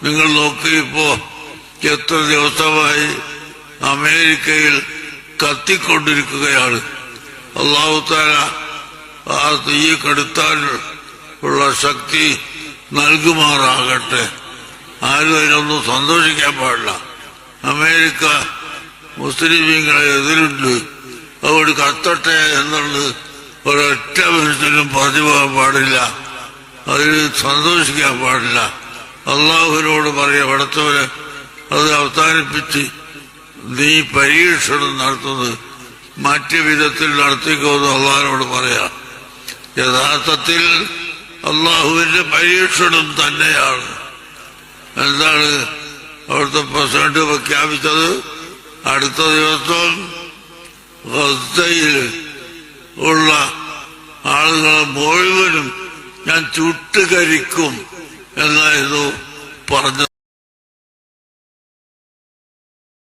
നിങ്ങൾ നോക്കിയപ്പോ എത്ര ദിവസമായി അമേരിക്കയിൽ കത്തിക്കൊണ്ടിരിക്കുകയാണ്. അല്ലാഹു തആല ആ തീ കെടുത്താൻ ഉള്ള ശക്തി നൽകുമാറാകട്ടെ. ആരും അതിനൊന്നും സന്തോഷിക്കാൻ പാടില്ല. അമേരിക്ക മുസ്ലിമീങ്ങളെ എതിരുണ്ട്, അതുകൊണ്ട് കത്തട്ടെ എന്നുള്ളത് ഒരൊറ്റ മനുഷ്യനും പറഞ്ഞു പോകാൻ പാടില്ല. അതിൽ സന്തോഷിക്കാൻ പാടില്ല. അള്ളാഹുവിനോട് പറയാ, പടച്ചവനെ അത് അവസാനിപ്പിച്ച് നീ പരീക്ഷണം നടത്തുന്നത് മറ്റു വിധത്തിൽ നടത്തിക്കോന്ന് അള്ളാഹിനോട് പറയാ. യഥാർത്ഥത്തിൽ അള്ളാഹുവിന്റെ പരീക്ഷണം തന്നെയാണ്. എന്താണ് അവിടുത്തെ പ്രസിഡന്റ് പ്രഖ്യാപിച്ചത്? അടുത്ത ദിവസം ഗസയിൽ ഉള്ള ആളുകളെ മുഴുവനും ഞാൻ ചുട്ടുകരിക്കും എന്നായിരുന്നു പറഞ്ഞത്.